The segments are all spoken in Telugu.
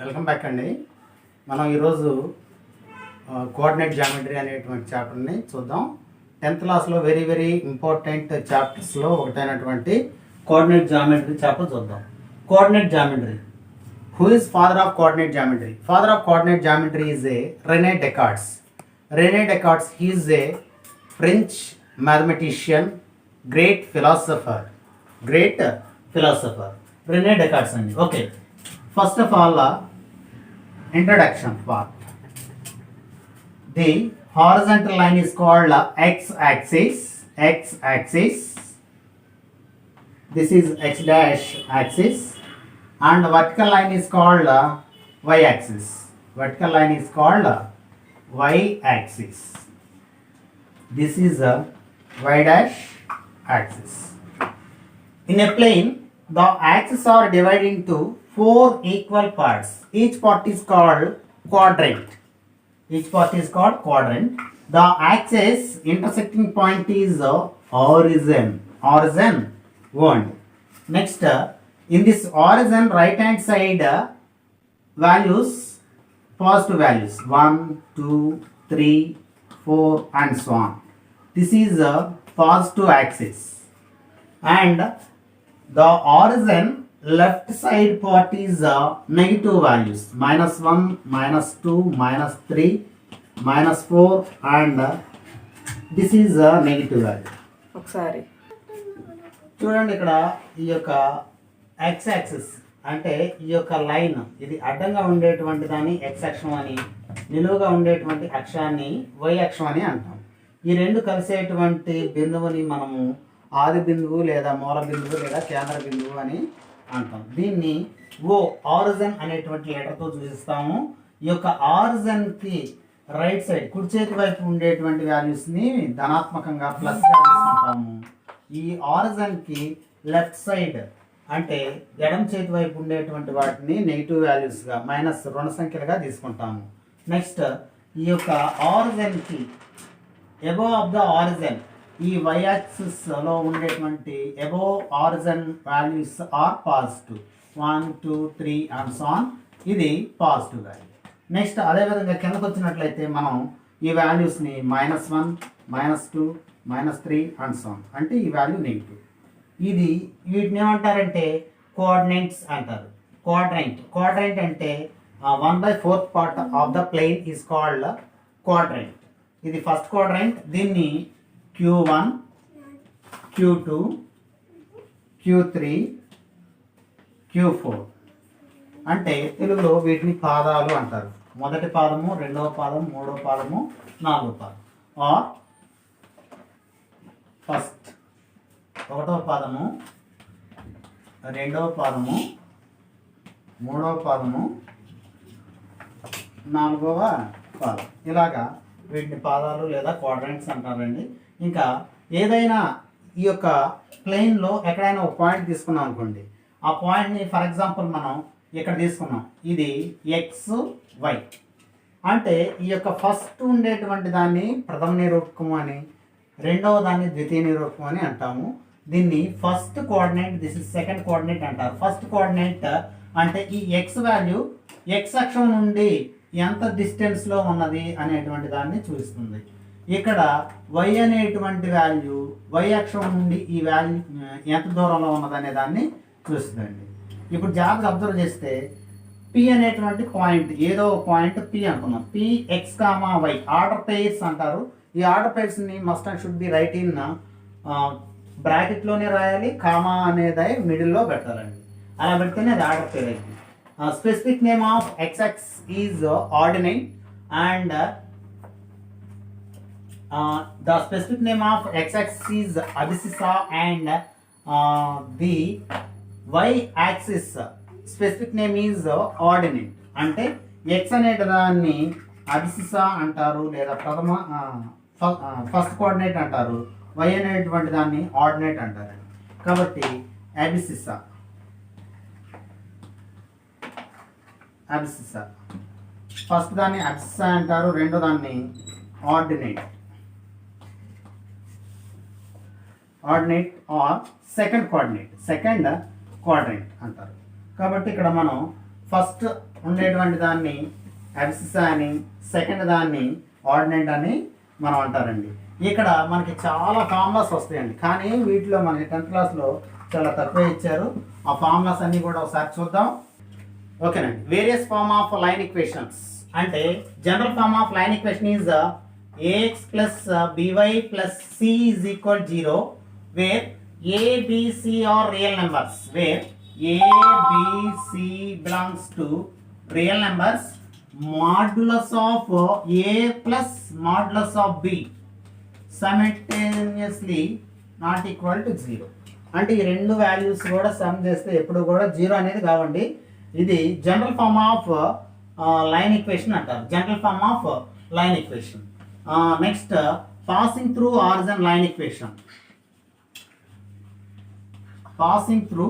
వెల్కమ్ బ్యాక్ అండి. మనం ఈరోజు కోఆర్డినేట్ జామెట్రీ అనేటువంటి చాప్టర్ని చూద్దాం. 10th క్లాస్లో వెరీ ఇంపార్టెంట్ చాప్టర్స్లో ఒకటైనటువంటి కోఆర్డినేట్ జామెట్రీ చాప్టర్ చూద్దాం. Coordinate geometry. Who is father of coordinate geometry? Father of coordinate geometry is a Rene Descartes. Rene Descartes is a French mathematician, great philosopher. Rene Descartes అండి. Okay, first of all introduction part. The horizontal line is called x-axis. This is x dash axis, and vertical line is called y-axis. Y-axis. This is a y dash axis. In a plane, the axes are divided into 4 equal parts. Each part is called quadrant. The axis intersecting point is origin one. Next, in this origin, right hand side values, positive values 1, 2, 3, 4 and so on. This is a positive axis, and the origin left side part is negative values -1, -2, -3, -4 and this is a negative value. ఒకసారి చూడండి, ఇక్కడ ఈ యొక్క x యాక్సిస్ అంటే ఈ యొక్క లైన్, ఇది అడ్డంగా ఉండేటువంటి దాన్ని x అక్షం అని, నిలువుగా ఉండేటువంటి అక్షాన్ని y అక్షం అని అంటాం. ఈ రెండు కలిసేటువంటి బిందువుని మనము ఆది బిందువు లేదా మూల బిందువు లేదా కేంద్ర బిందువు అని అంటాం. దీన్ని ఆరిజిన్ అనేటువంటి లెటర్తో సూచిస్తాము. ఈ యొక్క ఆరిజిన్కి రైట్ సైడ్ కుడి చేతి వైపు ఉండేటువంటి వాల్యూస్ని ధనాత్మకంగా ప్లస్గా తీసుకుంటాము. ఈ ఆరిజిన్కి లెఫ్ట్ సైడ్ అంటే ఎడమ చేతి వైపు ఉండేటువంటి వాటిని నెగిటివ్ వాల్యూస్గా మైనస్ రుణ సంఖ్యలుగా తీసుకుంటాము. నెక్స్ట్, ఈ యొక్క ఆరిజిన్కి అబోవ్ ఆఫ్ ద ఆరిజిన్, ఈ y యాక్సిస్ లో ఉండేటువంటి above origin values are positive 1, 2, 3 and so on. ఇది పాజిటివ్ వాల్యూ. నెక్స్ట్, అదేవిధంగా కిందకు వచ్చినట్లయితే మనం ఈ వాల్యూస్ని -1, -2, -3 అండ్ సో ఆన్ అంటే ఈ వాల్యూ నెగిటివ్. ఇది వీటిని ఏమంటారంటే కోఆర్డినేట్స్ అంటారు. క్వాడ్రంట్ అంటే 1/4 part of the plane is called quadrant. ఇది ఫస్ట్ క్వాడ్రంట్. దీన్ని Q1, Q2, Q3, Q4 అంటే తెలుగులో వీటిని పాదాలు అంటారు. మొదటి పాదము, రెండవ పాదం, మూడవ పాదము, నాలుగవ పాదం. ఆర్ ఫస్ట్ ఒకటవ పాదము, రెండవ పాదము, మూడవ పాదము, నాలుగవ పాదం. ఇలాగా వీటిని పాదాలు లేదా క్వాడ్రంట్స్ అంటారండి. ఇంకా ఏదైనా ఈ యొక్క ప్లేన్లో ఎక్కడైనా ఒక పాయింట్ తీసుకున్నాం అనుకోండి, ఆ పాయింట్ని ఫర్ ఎగ్జాంపుల్ మనం ఇక్కడ తీసుకున్నాం, ఇది XY అంటే ఈ యొక్క ఫస్ట్ ఉండేటువంటి దాన్ని ప్రథమ నిరూపకం అని, రెండవ దాన్ని ద్వితీయ నిరూపకం అని అంటాము. దీన్ని first coordinate, this is second coordinate అంటారు. ఫస్ట్ కోఆర్డినేట్ అంటే ఈ X వాల్యూ X అక్షం నుండి ఎంత డిస్టెన్స్లో ఉన్నది అనేటువంటి దాన్ని చూపిస్తుంది. ఇక్కడ y అనేటువంటి వాల్యూ y అక్షం నుండి ఈ వాల్యూ ఎంత దూరంలో ఉన్నదనే దాన్ని చూస్తుందండి. ఇప్పుడు జాగ్రత్త అబ్జర్వ్ చేస్తే P అనేటువంటి పాయింట్, ఏదో పాయింట్ P అనుకున్నాం. P, X, Y order pairs అంటారు. ఈ ఆర్డర్ పెయిర్స్ని must and should be write in బ్రాకెట్లోనే రాయాలి, కామా అనేది మిడిల్లో పెట్టాలండి. అలా పెడితేనే అది ఆర్డర్ పెయిర్ అయింది. Specific name of XX is ordinate and the specific name of x-axis is abscissa and the y-axis specific name is ordinate. అంటే x అనే దాన్ని అబిసిసా అంటారు లేదా ప్రథమ ఫస్ట్ కోఆర్డినేట్ అంటారు, y అనేటువంటి దాన్ని ఆర్డినేట్ అంటారు. కాబట్టి అబిసిసా ఫస్ట్ దాన్ని అబిసిసా అంటారు, రెండో దాన్ని ఆర్డినేట్ ఆర్ సెకండ్ కోఆర్డినేట్ అంటారు. కాబట్టి ఇక్కడ మనం ఫస్ట్ ఉండేటువంటి దాన్ని అబ్సిస్సా అని, సెకండ్ దాన్ని ఆర్డినెంట్ అని మనం అంటారండి. ఇక్కడ మనకి చాలా ఫార్ములాస్ వస్తాయండి, కానీ వీటిలో మనకి 10th క్లాస్లో చాలా తక్కువ ఇచ్చారు. ఆ ఫార్ములాస్ అన్నీ కూడా ఒకసారి చూద్దాం. ఓకేనండి. Various form of line equations అంటే general form of line equation is ax plus by plus c is equal 0 where a, b, c are real numbers, where a, b, c belongs to real numbers, modulus of a plus modulus of b simultaneously not equal to 0. అంటే ఈ రెండు వాల్యూస్ కూడా సమ్ చేస్తే ఎప్పుడు కూడా 0 అనేది కావండి. ఇది general form of line equation అంటారు, general form of line equation. Next passing through origin line equation. Passing through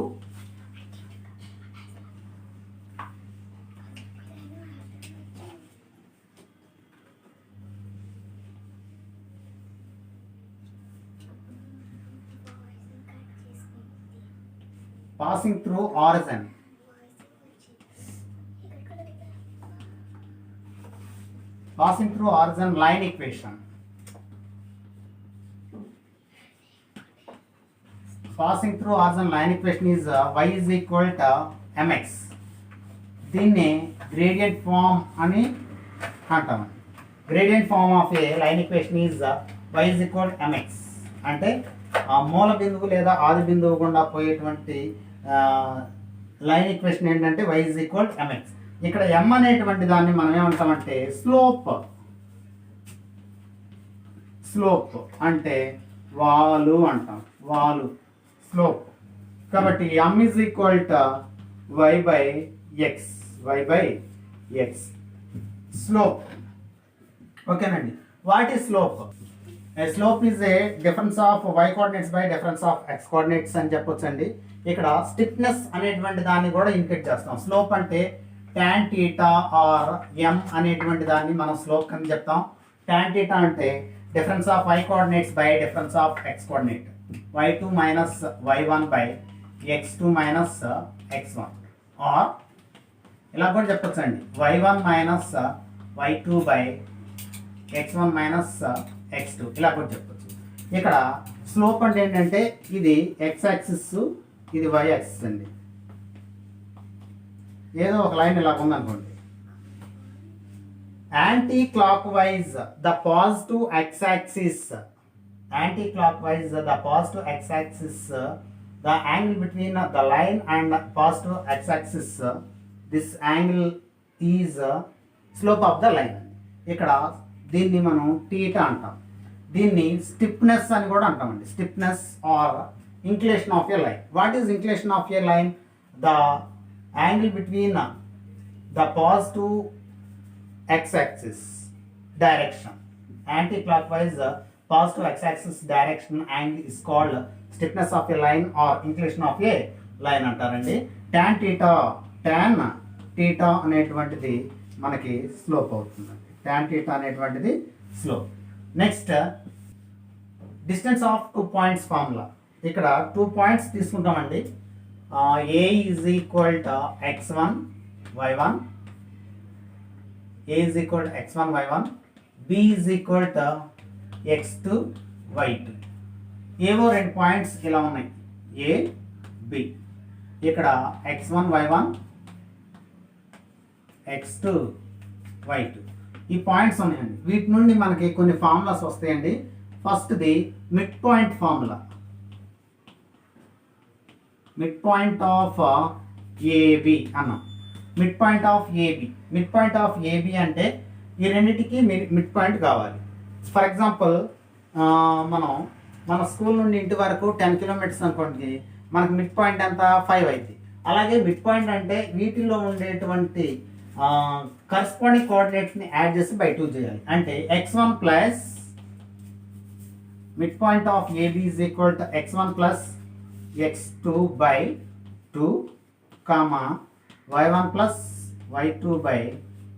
passing through origin. Passing through origin line equation. Passing through origin line equation is y is equal to mx. దీన్ని gradient form అని అంటాం. Gradient form of a line equation is y is equal to mx. అంటే మూల బిందువు లేదా ఆది బిందువు గుండా పోయేటువంటి లైన్ ఈక్వేషన్ ఏంటంటే y is equal to mx. ఇక్కడ m అనేటువంటి దాన్ని మనం ఏమంటామంటే స్లోప్. స్లోప్ అంటే వాలు అంటాం, వాలు స్లోప్. కాబట్టి m is equal to y by x, y by x slope. ఓకేనండి. What is slope? A slope is a difference of y coordinates by difference of x coordinates అని చెప్పొచ్చండి. ఇక్కడ స్టిఫ్నెస్ అనేటువంటి దాన్ని కూడా ఇండికేట్ చేస్తాం. స్లోప్ అంటే tan theta or m అనేటువంటి దాన్ని మనం స్లోప్ అని చెప్తాం. tan theta అంటే difference of y coordinates by difference of x coordinate, y2 minus y1 by x2 minus x1, or ఇలా కూడా చెప్పొచ్చండి y1 minus y2 by x1 minus x2, ఇలా కూడా చెప్పొచ్చు. ఇక్కడ స్లోప్ అంటే ఏంటంటే ఇది x యాక్సిస్, ఇది y యాక్సిస్ అండి. ఏదో ఒక లైన్ ఇలా ఉందనుకోండి. Anti clock wise the positive x axis, anti clock wise the positive x axis, the angle between the line and positive x axis, this angle is slope of the line. ఇక్కడ దీన్ని మనం టీటా అంటాం. దీన్ని స్టిఫ్నెస్ అని కూడా అంటామండి. Stiffness or inclination of a line. What is inclination of a line? The angle between the positive x axis direction, anticlockwise positive x axis direction angle is called stiffness of a line or inclination of a line అంటారండి. tan టీటా అనేటువంటిది మనకి స్లోప్ అవుతుందండి. tan theta అనేటువంటిది slope. Next distance of 2 points formula. ఇక్కడ 2 points తీసుకుంటామండి. a is equal to x1 y1, a is equal to x1 y1, b is equal to x2 y2. ఏవో 2 పాయింట్స్ ఇలా ఉన్నాయి, a b. ఇక్కడ x1 y1, x2 y2 ఈ పాయింట్స్ ఉన్నాయండి. వీటి నుండి మనకి కొన్ని ఫార్ములాస్ వస్తాయండి. ఫస్ట్ది mid point formula. Mid point of AB అన్నాం. Mid point of AB, mid point of AB అంటే ఈ రెండింటికి మిడ్ పాయింట్ కావాలి. ఫర్ ఎగ్జాంపుల్ మన స్కూల్ నుండి ఇంటి వరకు 10 kilometers అనుకోండి, మనకు మిడ్ పాయింట్ ఎంత 5 అయింది. అలాగే మిడ్ పాయింట్ అంటే వీటిలో ఉండేటువంటి కరస్పాండింగ్ కోఆర్డినేట్స్ని యాడ్ చేసి బై 2 చేయాలి. అంటే x1 plus mid point of AB is equal to x1 plus x2 by 2 comma y1 plus y2 by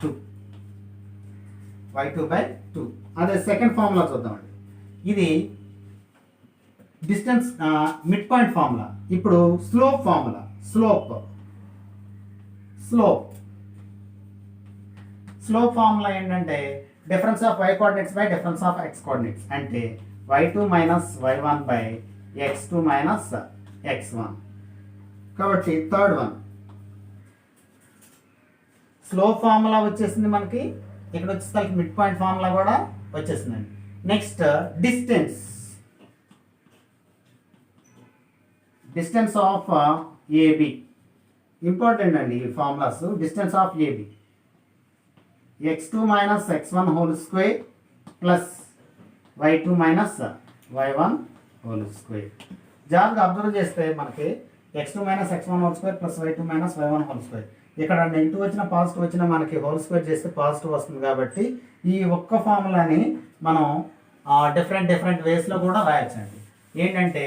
2, y2 by 2. అదే సెకండ్ ఫార్ములా చూద్దామండి. ఇది డిస్టెన్స్ మిడ్ పాయింట్ ఫార్ములా. ఇప్పుడు slope formula. Slope slope formula ఏంటంటే difference of y coordinates by difference of x coordinates అంటే y2 minus y1 by x2 minus x1. కాబట్టి థర్డ్ వన్ స్లోప్ ఫార్ములా వచ్చేసింది మనకి. ఇక్కడ వచ్చేసరికి మిడ్ పాయింట్ ఫార్ములా కూడా వచ్చేసిందండి. Next distance of AB important అండి ఈ formulas. Distance of AB x2 minus x1 whole square plus y2 minus y1 whole square. జాగ్రత్తగా అబ్జర్వ్ చేస్తే మనకి x2 minus x1 whole square plus y2 minus y1 whole square. ఇక్కడ నెగిటివ్ వచ్చినా పాజిటివ్ వచ్చినా మనకి హోల్ స్క్వేర్ చేస్తే పాజిటివ్ వస్తుంది. కాబట్టి ఈ ఒక్క ఫార్ములాని మనం డిఫరెంట్ వేస్లో కూడా రాయొచ్చండి. ఏంటంటే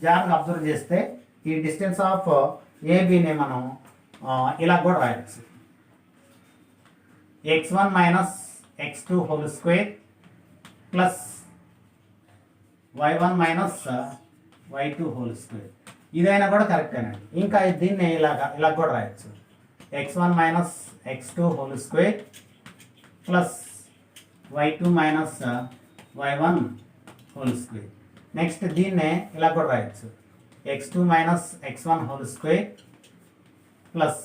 జాగ్రత్తగా అబ్జర్వ్ చేస్తే ఈ డిస్టెన్స్ ఆఫ్ ఏబిని మనం ఇలా కూడా రాయొచ్చు. x1 minus x2 whole square plus y1 minus y2 whole square. ఇదైనా కూడా కరెక్టేనండి. ఇంకా దీన్ని ఇలా కూడా రాయొచ్చు. x1 minus x2 whole square plus y2 minus y1 whole square. Next దీన్నే ఇలా కూడా రాయొచ్చు. x2 minus x1 whole square plus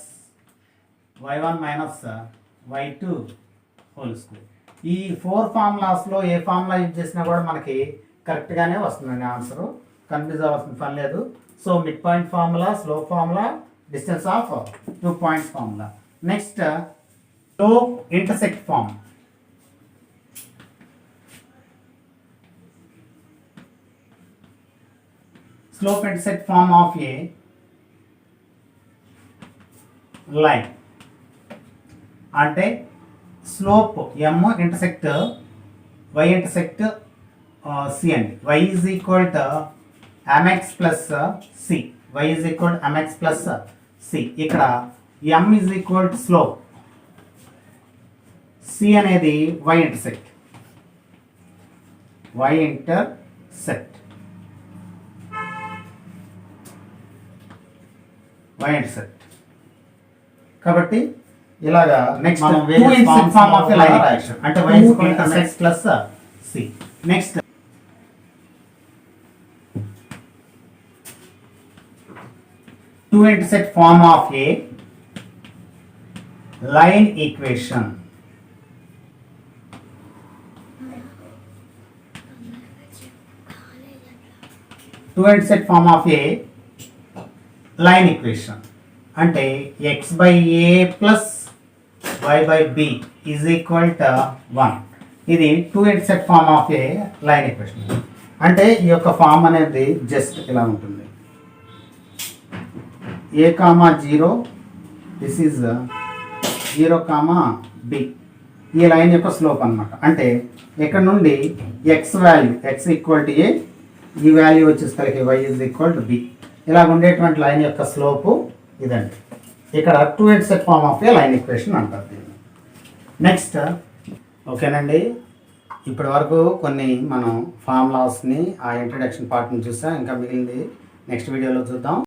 y1 minus y2 whole square. ఈ 4 ఫార్ములాస్లో ఏ ఫార్ములా యూజ్ చేసినా కూడా మనకి కరెక్ట్గానే వస్తుందండి ఆన్సరు. కన్ఫ్యూజ్ అవ్వాల్సిన పని లేదు. So mid point formula, slope formula, distance of 2 points formula. Next slope intersect form. Slope intersect form of a line అంటే slope m intersect y intersect c అండి. y is equal to mx plus c. y is equal to mx plus c. ఇక్కడ m is equal to slope, c అనేది y ఇంటర్సెక్ట్. y ఇంటర్సెక్ట్ కాబట్టి ఇలాగా నెక్స్ట్ మనం ఫార్మ్ ఆఫ్ లైన్ ఈక్వేషన్ అంటే y intersect plus c. Next two intersect form of a line equation. Two intersect form of a line equation అంటే x by a plus y by b is equal to 1. ఇది two intersect form of a line equation. అంటే ఈ యొక్క ఫార్మ్ అనేది జస్ట్ ఇలా ఉంటుంది. a comma 0, this is 0 comma b. ఈ లైన్ యొక్క స్లోప్ అనమాట. అంటే ఇక్కడ నుండి x value x equal to a, ఈ వాల్యూ వచ్చేసరికి y is equal to b. ఇలా ఉండేటువంటి లైన్ యొక్క స్లోపు ఇదండి. ఇక్కడ two intersect form of a line equation అంటారు దీన్ని. నెక్స్ట్ ఓకేనండి, ఇప్పటి వరకు కొన్ని మనం ఫార్ములాస్ని ఆ ఇంట్రడక్షన్ పార్ట్ని చూసాం. ఇంకా మిగిలింది నెక్స్ట్ వీడియోలో చూద్దాం.